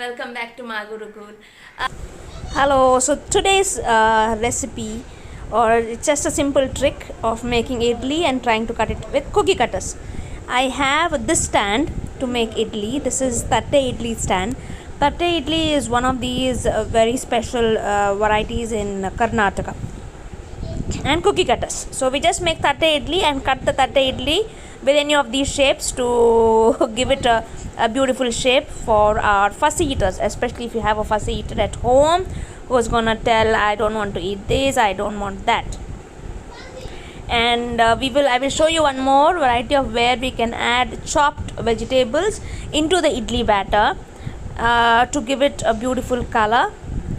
welcome back to my Gurukul. Hello, so today's recipe, or it's just a simple trick of making idli and trying to cut it with cookie cutters. I have this stand to make idli. This is Thate Idli stand. Thate Idli is one of these very special varieties in Karnataka. And cookie cutters. So we just make Thate Idli and cut the Thate Idli with any of these shapes to give it a beautiful shape for our fussy eaters, especially if you have a fussy eater at home who's gonna tell, I don't want to eat this, I don't want that. And I will show you one more variety of where we can add chopped vegetables into the idli batter to give it a beautiful color.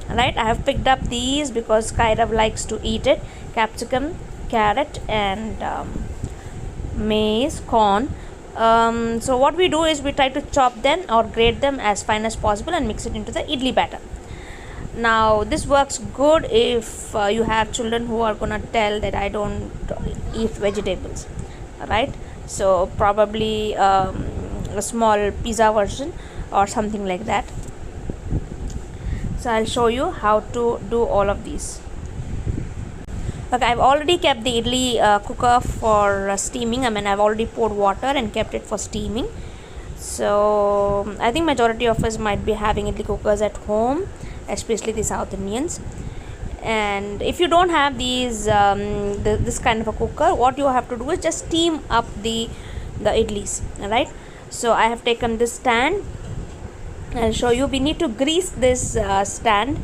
Right, I have picked up these because Kairav likes to eat it: capsicum, carrot, and maize, corn. So what we do is we try to chop them or grate them as fine as possible and mix it into the idli batter. Now this works good if you have children who are gonna tell that I don't eat vegetables, right? So probably a small pizza version or something like that. So I'll show you how to do all of these. Okay, I've already kept the idli cooker for steaming. I've already poured water and kept it for steaming. So I think majority of us might be having idli cookers at home, especially the South Indians. And if you don't have these this kind of a cooker, what you have to do is just steam up the idlis, right? So I have taken this stand. I'll show you. We need to grease this stand.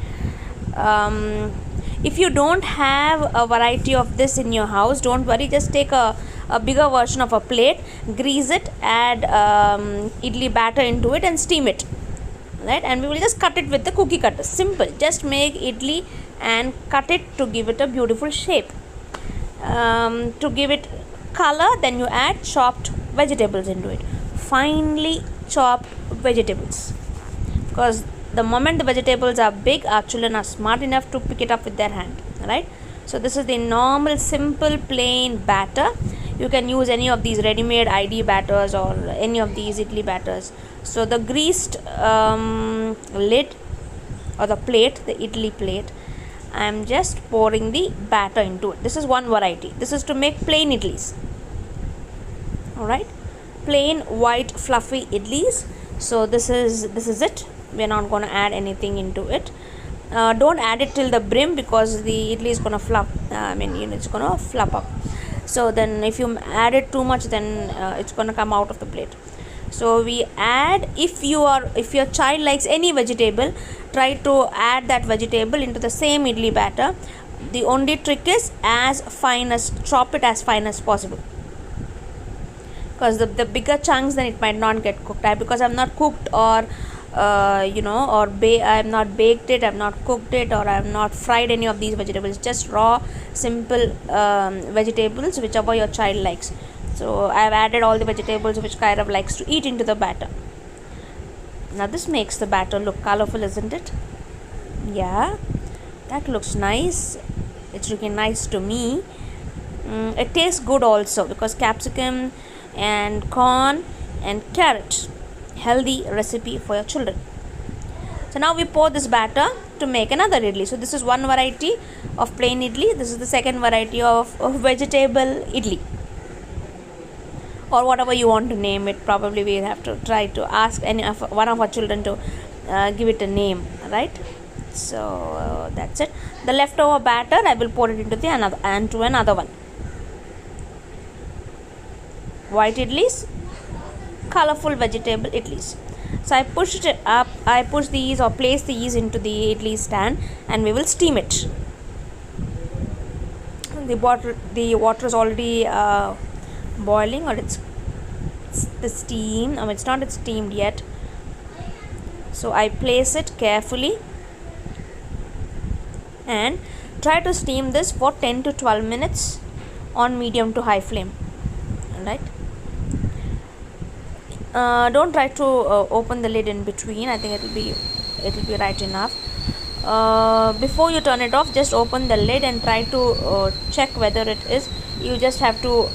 If you don't have a variety of this in your house, don't worry, just take a bigger version of a plate, grease it, add idli batter into it and steam it, right? And we will just cut it with the cookie cutter. Simple, just make idli and cut it to give it a beautiful shape. To give it color, then you add chopped vegetables into it, finely chopped vegetables, because the moment the vegetables are big, our children are smart enough to pick it up with their hand, right? So this is the normal simple plain batter. You can use any of these ready-made ID batters or any of these idli batters. So the greased lid or the plate, the idli plate, I am just pouring the batter into it. This is one variety. This is to make plain idlis, all right? Plain white fluffy idlis. So this is it. We're not going to add anything into it. Don't add it till the brim, because the idli is going to flop. It's going to flop up. So then if you add it too much, then it's going to come out of the plate. So we add, if your child likes any vegetable, try to add that vegetable into the same idli batter. The only trick is chop it as fine as possible, because the bigger chunks, then it might not get cooked. Because I've not cooked or I have not baked it, I have not cooked it, or I have not fried any of these vegetables, just raw simple vegetables, whichever your child likes. So I have added all the vegetables which Kairav likes to eat into the batter. Now this makes the batter look colorful, isn't it? Yeah, that looks nice. It's looking nice to me. It tastes good also, because capsicum and corn and carrot, healthy recipe for your children. So now we pour this batter to make another idli. So this is one variety of plain idli. This is the second variety of vegetable idli, or whatever you want to name it. Probably we'll have to try to ask one of our children to give it a name, right? So that's it. The leftover batter, I will pour it into another one. White idlis, colorful vegetable idlis. So I pushed it up. I push these or place these into the idli stand, and we will steam it. The water is already boiling, or it's the steam. It's not steamed yet. So I place it carefully and try to steam this for 10 to 12 minutes on medium to high flame, right? Don't try to open the lid in between. I think it will be right enough. Before you turn it off, just open the lid and try to check whether it is. You just have to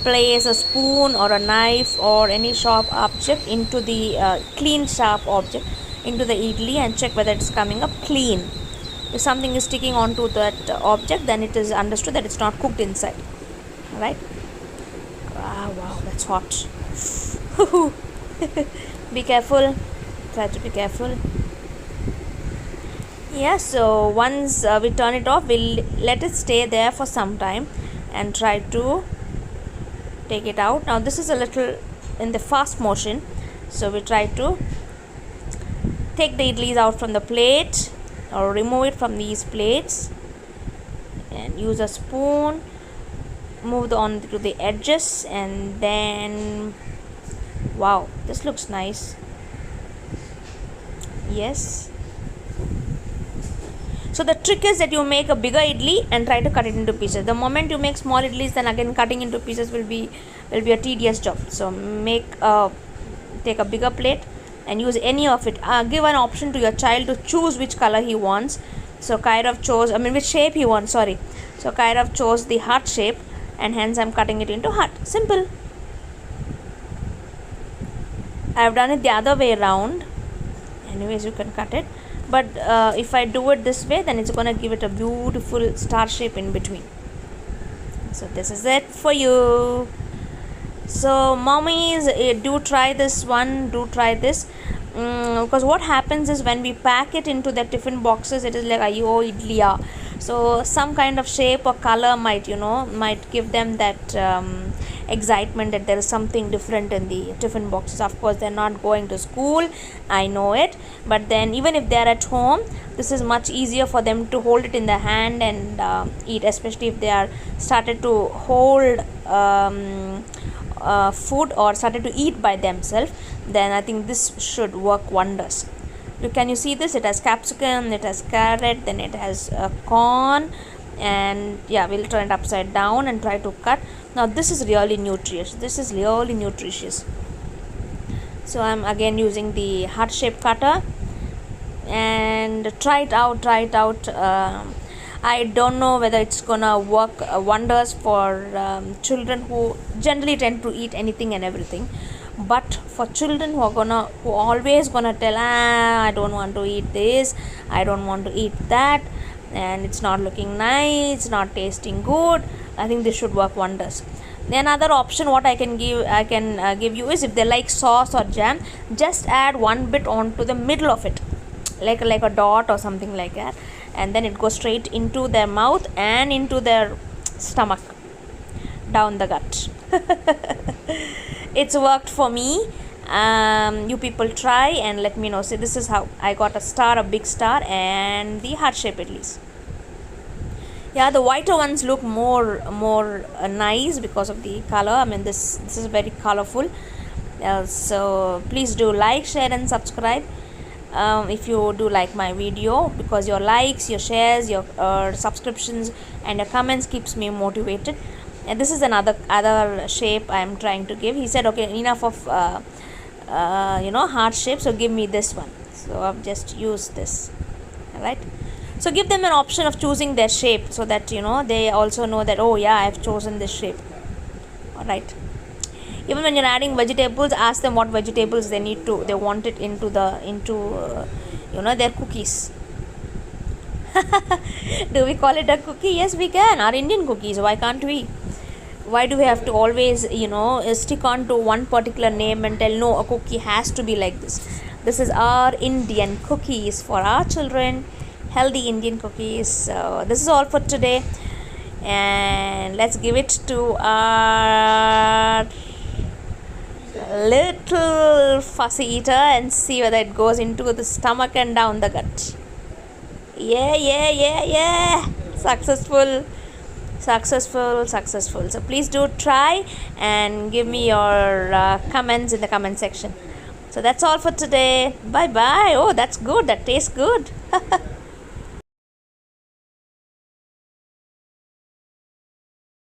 place a spoon or a knife or any sharp object into the clean sharp object into the idli and check whether it's coming up clean. If something is sticking onto that object, then it is understood that it's not cooked inside. Alright. Wow, that's hot. Be careful. Try to be careful. Yeah, so once we turn it off, we'll let it stay there for some time and try to take it out. Now this is a little in the fast motion, so we try to take the idlis out from the plate or remove it from these plates and use a spoon, move on to the edges, and then wow, this looks nice. Yes. So the trick is that you make a bigger idli and try to cut it into pieces. The moment you make small idlis, then again cutting into pieces will be a tedious job. So take a bigger plate and use any of it. Give an option to your child to choose which color he wants. So Kairav chose, which shape he wants, sorry. So Kairav chose the heart shape, and hence I'm cutting it into heart. Simple. I've done it the other way around. Anyways, you can cut it. But if I do it this way, then it's going to give it a beautiful star shape in between. So this is it for you. So mommies, do try this one. Do try this. Because what happens is when we pack it into the tiffin boxes, it is like ayo idliya. So some kind of shape or color might give them that excitement that there is something different in the tiffin boxes. Of course, they're not going to school, I know it, but then even if they're at home, this is much easier for them to hold it in the hand and eat, especially if they are started to hold food or started to eat by themselves. Then I think this should work wonders. Can you see this? It has capsicum, it has carrot, then it has corn, and yeah, we'll turn it upside down and try to cut. Now this is really nutritious. So I'm again using the heart shape cutter and try it out. I don't know whether it's gonna work wonders for children who generally tend to eat anything and everything, but for children who always gonna tell, I don't want to eat this, I don't want to eat that, and it's not looking nice, it's not tasting good, I think this should work wonders. Another option what I can give you is, if they like sauce or jam, just add one bit onto the middle of it, like a dot or something like that, and then it goes straight into their mouth and into their stomach, down the gut. It's worked for me. You people try and let me know. So this is how I got a big star, and the heart shape at least. Yeah, the whiter ones look more nice because of the color. This is very colorful. So please do like, share and subscribe if you do like my video, because your likes, your shares, your subscriptions and your comments keeps me motivated. And this is other shape I am trying to give. He said, okay, enough of heart shape, so give me this one. So I've just used this. Alright, so give them an option of choosing their shape, so that they also know that, oh yeah, I've chosen this shape. Alright, even when you're adding vegetables, ask them what vegetables they want it into their cookies. Do we call it a cookie? Yes, we can. Our Indian cookies, why can't we? Why do we have to always stick on to one particular name and tell, no, a cookie has to be like this? This is our Indian cookies for our children, healthy Indian cookies. So this is all for today, and let's give it to our little fussy eater and see whether it goes into the stomach and down the gut. Yeah, successful. So please do try and give me your comments in the comment section. So that's all for today. Bye bye. Oh, that's good, that tastes good.